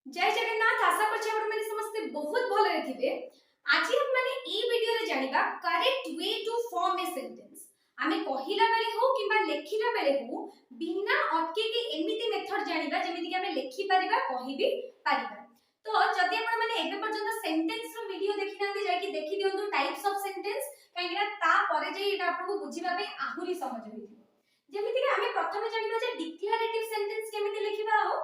जय जगन्नाथ। आशा करछि आपण माने समस्त बहुत भले थिबे। आज हम माने ई वीडियो रे जानिबा correct way to form a sentence. आमे कहिला बेले हो किबा लेखिला बेले हो बिना अटके के एमिति मेथड जानिबा जेमिति कि आमे लेखि परिबा कहि भी परिबा। तो जदि आपण माने एबे पर्यंत सेंटेंस रो वीडियो देखि नांती जाय कि देखि दियंतु टाइप्स ऑफ सेंटेंस काहेकि ना ता परे जे एटा आपको बुझिबा पे आहुरी सहज होइथिबो। जेमिति कि आमे प्रथमे जानिबा जे डिक्लेरेटिव सेंटेंस केमिति लेखिबा हो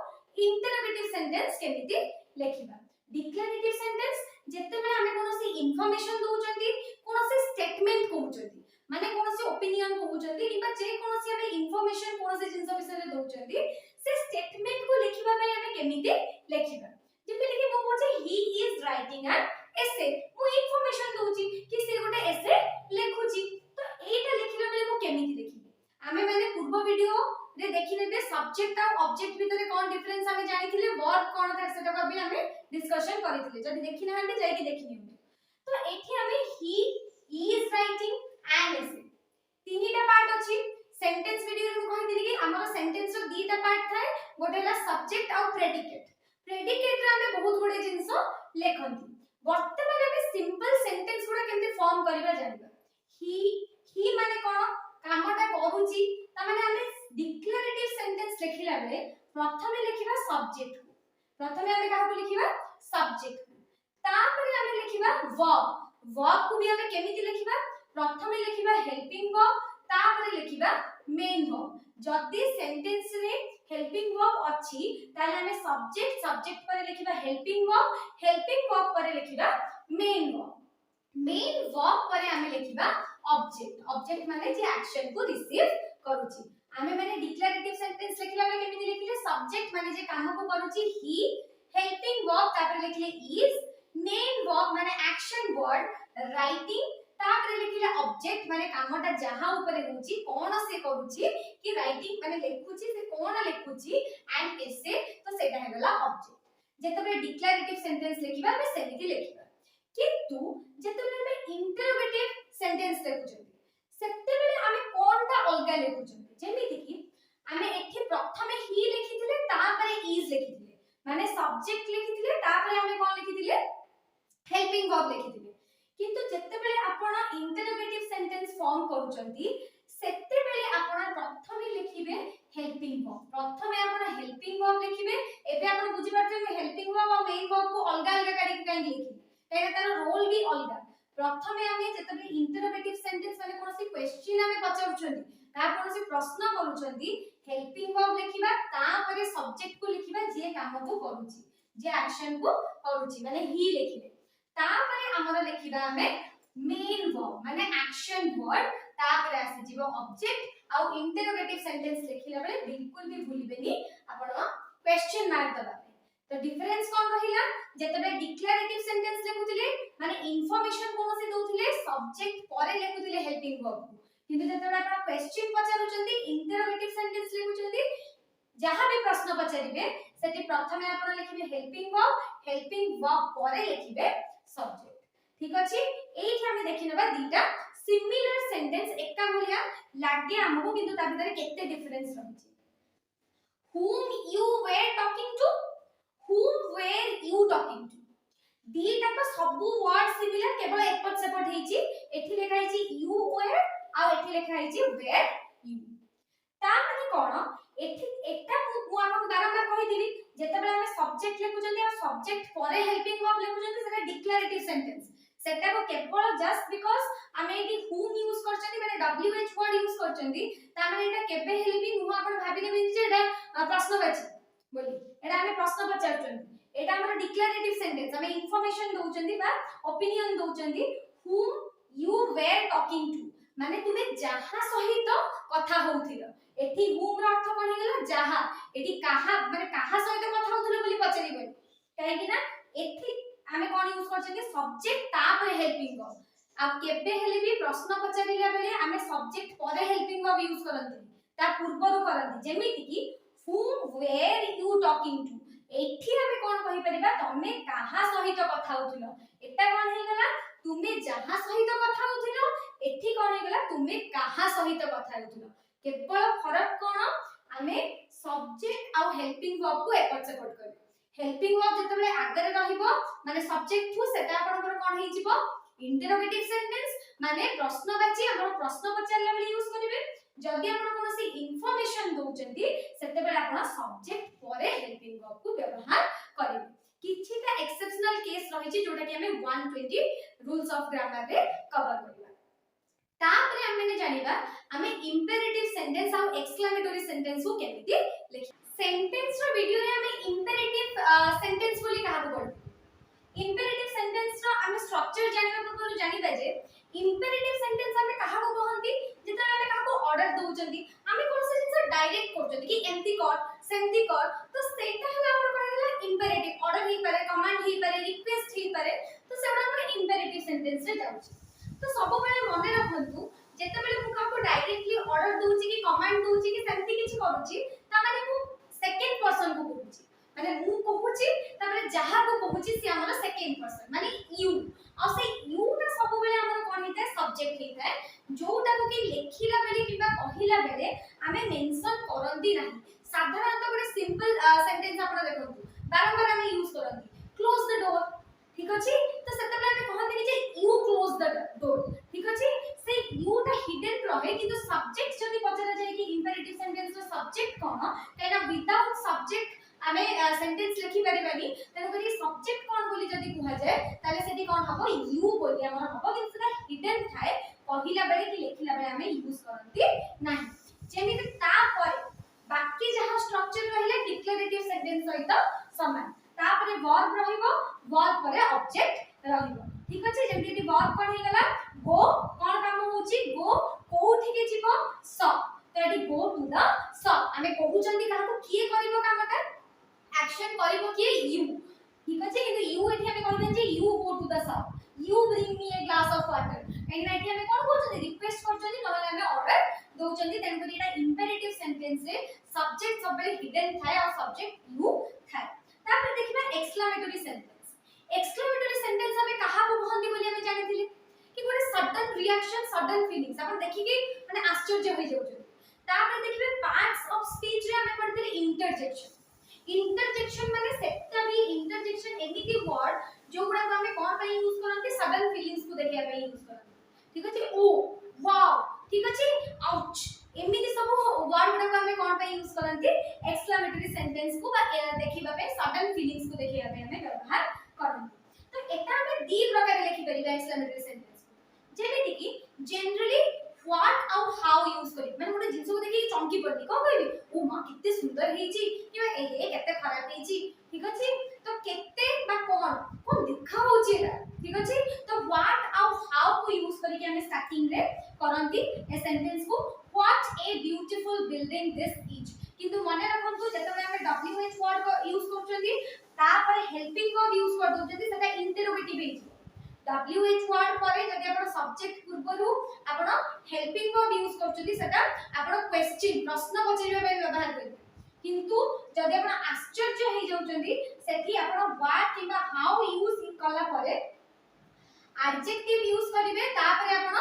इंटरोगेटिव सेंटेंस केमिति लेखिबा। डिक्लेरेटिव सेंटेंस जेते बेले हमें कोनोसी इंफॉर्मेशन दोउचंती कोनोसी स्टेटमेंट कहउचंती माने कोनोसी ओपिनियन कहउचंती किबा जे कोनोसी हमें इंफॉर्मेशन कोनोसी जिंस विषय रे दोउचंती से स्टेटमेंट को लेखिबा पय हमें केमिति लेखिबा। जेते कि मो कहउचे he is writing an essay मो इंफॉर्मेशन दोउची कि से गोटे एसे लेखुची तो एटा लेखिबा बेले मो केमिति लेखिबी। आमे माने पूर्व वीडियो रे देखि नेबे सब्जेक्ट और ऑब्जेक्ट भितरे कोन डिफरेंस हमें जानिथिले वर्ब कोन था सेटा को भी हमें डिस्कशन करिथिले। जदि देखि नाहंते जाई कि देखि नियंतु। तो एठी हमें ही इज राइटिंग एन एसे तीनटा पार्ट अछि। सेंटेंस वीडियो रे मु कहिथिली कि हमर सेंटेंस रो दीटा पार्ट थाए गोटेला सब्जेक्ट और प्रेडिकेट। प्रेडिकेट रे हमें बहुत गुडे जिंस लेखंती। वर्तमान हमें सिंपल सेंटेंस गुडा केमते फॉर्म करिबा जानिबा। ही माने कोन कामटा करूची त माने हमें डिक्लेरेटिव सेंटेंस लेखिला बेले प्रथमे लेखिबा सब्जेक्ट को। प्रथमे हमें काहा को लेखिबा सब्जेक्ट को। तापरे हमें लेखिबा वर्ब। वर्ब को भी हमें केमिति लेखिबा प्रथमे लेखिबा हेल्पिंग वर्ब तापरे लेखिबा मेन वर्ब। जदि सेंटेंस रे हेल्पिंग वर्ब अछि ताले हमें सब्जेक्ट पर लेखिबा हेल्पिंग वर्ब पर लेखिबा मेन वर्ब। मेन वर्ब पर हमें लेखिबा ऑब्जेक्ट माने जे एक्शन को रिसीव करूची। आमे माने डिक्लेरेटिव सेंटेंस लेखिला बेले केमिति लेखिले सब्जेक्ट माने जे काम को करूची ही हेल्पिंग वर्ब तापर लेखिले इज मेन वर्ब माने एक्शन वर्ड राइटिंग तापर लेखिले ऑब्जेक्ट माने कामटा जहा ऊपर होची कोन से करूची कि राइटिंग माने लेखुची से कोन लेखुची एंड एसे तो सेटा हेगला ऑब्जेक्ट। जेतबे डिक्लेरेटिव सेंटेंस लेखिबा हमें सेमिति लेखिबा। किंतु जेतबे हमें इंटरोगेटिव सेंटेंस लेखुचंती सेतेबेले हमें कोनटा अलगा लेखुचंती। जेमिति कि हमें एठी प्रथमे ही लिखिथिले तापरे इज लिखिथिले माने सब्जेक्ट लिखिथिले तापरे हमें कोन लिखिथिले हेल्पिंग वर्ब लिखिथिले। किंतु जेतेबेले आपण इंटरोगेटिव सेंटेंस फॉर्म करूचंती सेतेबेले आपण प्रथमे लिखिबे हेल्पिंग वर्ब। प्रथमे आपण हेल्पिंग वर्ब लिखिबे। एबे आपण बुझि पारछे हेल्पिंग वर्ब और मेन वर्ब को अलगा अलगा काडी काई लिखि काहे तार रोल भी अलगा। प्रथमे हमें जेतेबेले इंटरोगेटिव सेंटेंस माने कोनोसी क्वेश्चन हमें पचारुचंती ता कोनोसी प्रश्न करूचंती हेल्पिंग वर्ब लिखिबा तापरे सब्जेक्ट को लिखिबा जे काम को करूची जे एक्शन को करूची माने ही लिखिबे। तापरे हमर लिखिबा हमें मेन वर्ब माने एक्शन वर्ड तापरे आसी जीवो ऑब्जेक्ट आ इंटरोगेटिव सेंटेंस लिखिला बेले बिल्कुल भी भूलिबेनी आपण क्वेश्चन मार्क दबा। तो डिफरेंस कोन रहिला जेतबे डिक्लेरेटिव सेंटेंस लेखुथिले माने इंफॉर्मेशन कोनोसी दोथिले सब्जेक्ट परे लेखुथिले हेल्पिंग वर्ब को। किंतु जेतबे आपण क्वेश्चन पचारुचंती इंटरोगेटिव सेंटेंस लेखुचंती जहां भी प्रश्न पचारिबे सेति प्रथमे आपण लिखिबे हेल्पिंग वर्ब परे लिखिबे सब्जेक्ट। ठीक अछि। एठी हम देखिनबा दीटा सिमिलर सेंटेंस एका भलिया लागे हमहु किंतु ता भीतर केते डिफरेंस रहिछि। whom you were talking to दीटा को सबु वर्ड सिमिलर केवल एपट सेपट हेछि। एठी लेखा हेछि you were आ एठी लेखा हेछि were you। ता माने कोन एठी एटा मु आपन बारंबार कहिदिली जेतेबेले हम सब्जेक्ट लेखुचंती आ सब्जेक्ट परे हेल्पिंग वर्ब लेखुचंती सेटा डिक्लेरेटिव सेंटेंस। सेटा को केवल जस्ट बिकॉज़ हम एठी whom यूज करचंती माने wh वर्ड यूज करचंती ता माने एटा केबे हेले भी नु आपन भाबिले बिन जे एटा प्रश्नवाची बोली एटा हम प्रश्न पचारचंती एटा हमर डिक्लेरेटिव सेंटेंस हम इंफॉर्मेशन दोउचंती बा opinion दोउचंती whom you were talking to माने तुमे जहा सहित कथा होउथिलो। एठी whom रो अर्थ कोन हेला जहा एठी काहा माने काहा सहित कथा होउथिलो बोली पचारिबे काहे कि ना एठी हमें कोन यूज करछन सब्जेक्ट तापर हेल्पिंग वर्ब। अब केबे हेले भी प्रश्न पचारिला बेले हमें सब्जेक्ट परे हेल्पिंग वर्ब यूज करंती ता पूर्वरु करंती। जेमिति कि whom were you talking to एठी हमें कोन कहि परिबा तमे काहा सहित कथा होउथिलो। एटा कोन हेगला तुमे जहा सहित कथा होउथिलो एठी कोन हेगला तुमे काहा सहित कथा होउथिलो। केवल फरक कोन हमें सब्जेक्ट आ हेल्पिंग वर्ब को एपट सेपट कर हेल्पिंग वर्ब जतबेले आगरे रहिबो माने सब्जेक्ट थु सेटा आपनकर कोन हे जिवो इंटरोगेटिव सेंटेंस माने प्रश्नवाची हमर प्रश्न पचारला बेले यूज करिवे जदि आपण कोनोसी इंफॉर्मेशन दउचंती सेतेबेले आपण सब्जेक्ट परे हेल्पिंग वर्ब को व्यवहार करिवे किछिटा एक्सेप्शनल केस रहिछि जोटा कि हमें 120 रूल्स ऑफ ग्रामर रे कवर करबा तापरे हमें जानिबा हमें इंपेरेटिव सेंटेंस और एक्सक्लेमेटरी सेंटेंस को केमिति लिखि सेंटेंस रो वीडियो रे हमें इंपेरेटिव सेंटेंस बोली कहा पड़ इंपेरेटिव सेंटेंस रो हमें स्ट्रक्चर जानिबा पूर्व जानिबा जे इंपेरेटिव सेंटेंस हमें कहा को कहंती जेता हमें कहा को ऑर्डर दउचंती हमें कोन से जिंस डायरेक्ट करचंती कि एंती कर सेंती कर तो सेटा हला हमर कोन हला इंपेरेटिव ऑर्डर ही पारे कमांड ही पारे रिक्वेस्ट ही पारे तो सेटा हमर इंपेरेटिव सेंटेंस रे जाउची तो सब बेले मन रखंतु जेते बेले मु काको डायरेक्टली ऑर्डर दउची कि कमांड दउची कि सेंती किछि करूची ता माने मु सेकंड पर्सन को कहूची माने मु कहूची ता माने जहा को कहूची से हमर सेकंड पर्सन माने यू और से यू ता सब बेले हमर कोन हिते सब्जेक्ट हिते जोटा को कि लेखिला बेले किबा कहिला बेले हमें मेंशन करंती नाही साधारणतः गोटे सिंपल सेंटेंस आपण देखंतु बारंबार हमें यूज करंती क्लोज द डोर ठीक अछि तो सेते बेले हमें कहंती जे यू क्लोज द डोर ठीक अछि से यू ता हिडन रहे किंतु सब्जेक्ट जदी पचरा जाय कि इंपेरेटिव सेंटेंस रो सब्जेक्ट कोन तेना विदाउट सब्जेक्ट हमें सेंटेंस लिखि परिबानी तेन करी सब्जेक्ट कोन बोली जदी कुहा जाय ताले सेठी कोन हबो यू बोली हमर हबो किंतु सेटा हिडन थाए कहिला बेले कि लेखिला बेले हमें यूज करंती नाही जेमिति ता पर बाकी जहां स्ट्रक्चर रहिले डिक्लेरेटिव सेंटेंस सहित समान तापरे वर्ब रहिबो वर्ब परे ऑब्जेक्ट रहिबो ठीक अछि जेमिति वर्ब कोन हे गला गो कोन काम होची गो कोठी के जीवो स तो एटी गो टू द स हमें कहू चंदी काहा को किए करिवो कामटा एक्शन करिवो किए यू ठीक अछि किंतु यू एठी हमें कहबे जे यू गो टू द स you bring me a glass of water एठी एठी हमें कोन कहउछन रिक्वेस्ट करछन नहले हमें ऑर्डर दउछन तेन करी एटा इंपेरेटिव सेंटेंस रे सब्जेक्ट सबले हिडन थाए और सब्जेक्ट यू थाए तापर देखिबा एक्सक्लेमेटरी सेंटेंस एक्सक्लेमेटरी सेंटेंस हमें कहा को कहंदी बोली हमें जानिथिले कि गोटे सडन रिएक्शन सडन फीलिंग्स आपण देखि कि माने आश्चर्य होई जाउछन तापर देखिबे पार्ट्स ऑफ स्पीच रे हमें पढिले इंटरजेक्शन माने सेटा भी इंटरजेक्शन एमिति वर्ड जो गुडा हमें कोन पे यूज करंती सडन फीलिंग्स को देखिया पे यूज करंती ठीक अछि ओ वाओ ठीक अछि आउच एमिति सब वर्ड गुडा हमें कोन पे यूज करंती एक्सक्लेमेटरी सेंटेंस को देखिबा पे सडन फीलिंग्स को देखिया पे हमें व्यवहार करंती तो एटा हमें दी प्रकार लिखि परिबा एक्सक्लेमेटरी सेंटेंस को जेमिति कि जनरली व्हाट और हाउ यूज करी माने गोटे जिंस को देखि चंकी पड़नी को कहबी ओ मां कितने सुंदर हेची कि ए केते खराब हेची ठीक अछि तो केते बा कोन दिखा होची एटा ठीक अछि तो व्हाट और हाउ को यूज करी कि हम स्टार्टिंग रे करंती ए सेंटेंस को what a beautiful building this is किंतु माने रखंतु जतबे हम डब्ल्यूएच वर्ड को यूज करछंती तापर हेल्पिंग वर्ब यूज कर दोछंती सेटा इंटरोगेटिव हेची WH वर्ड परे जदि आपण सब्जेक्ट पूर्वरु आपण हेल्पिंग वर्ब यूज करछथि सेटा आपण क्वेश्चन प्रश्न पचारिबा पे व्यवहार करिवे किंतु जदि आपण आश्चर्य हे जाउछन्ती सेठी आपण व्हाट किबा हाउ यूज कला परे एडजेक्टिव यूज करिवे तापरे आपण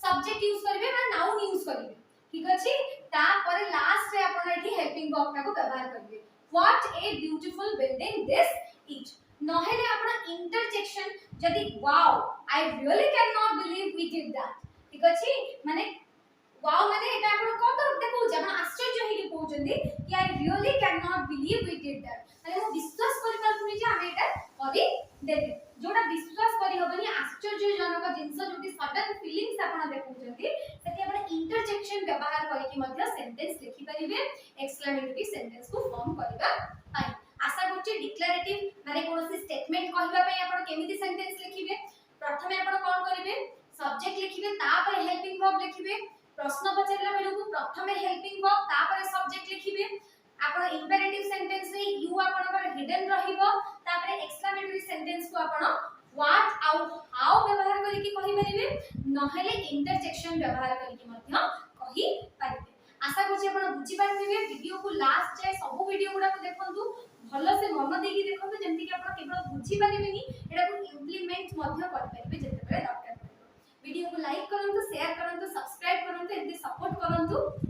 सब्जेक्ट यूज करिवे बा नाउन यूज करिवे ठीक अछि तापरे लास्ट रे आपण एठी हेल्पिंग वर्ब को व्यवहार करिवे what a beautiful building this is नहेले आपण इंटरजेक्शन जदी wow I really can not believe we did that ठीक अछि माने वाओ माने एटा आपण कोन तो देखौ जे आपण आश्चर्य हेकि कहउचंदी कि I really can not believe we did that माने मो विश्वास करि पारुनी जे हम एटा करि देबे जोटा विश्वास करि हबनी आश्चर्यजनक जिंस जोटी सडन फीलिंग्स आपण देखउचंदी सेति आपण इंटरजेक्शन व्यवहार करि कि मध्य सेंटेंस लिखि परिबे एक्सक्लेमेटरी सेंटेंस को फॉर्म करबा पाई आशा करछि डिक्लेरेटिव माने कोनोसी स्टेटमेंट कहबा पई आपण केमिति सेंटेंस लिखिबे प्रथमे आपण कोन करिवे सब्जेक्ट लिखिबे तापर हेल्पिंग वर्ब लिखिबे प्रश्न पचारला बेलकु प्रथमे हेल्पिंग वर्ब तापर सब्जेक्ट लिखिबे आपण इंपेरेटिव सेंटेंस रे यू आपणकर हिडन रहिबो तापर एक्सक्लेमेटरी सेंटेंस को आपण व्हाट आउ हाउ व्यवहार करि कि कहि परिबे नहेले इंटरजेक्शन व्यवहार करि कि मध्य कहि परिबे आशा करछि आपण बुझि पारथिबे वीडियो को लास्ट जाय सब वीडियो गुडा को देखंतु भलो से मन देकी देखंतु जेंति कि आपण केवल बुझि पारिबेनी एटा को इम्प्लीमेंट मध्य कर पारिबे जेते बेले दरकार वीडियो को लाइक करंतु शेयर करंतु सब्सक्राइब करंतु एंती सपोर्ट करंतु।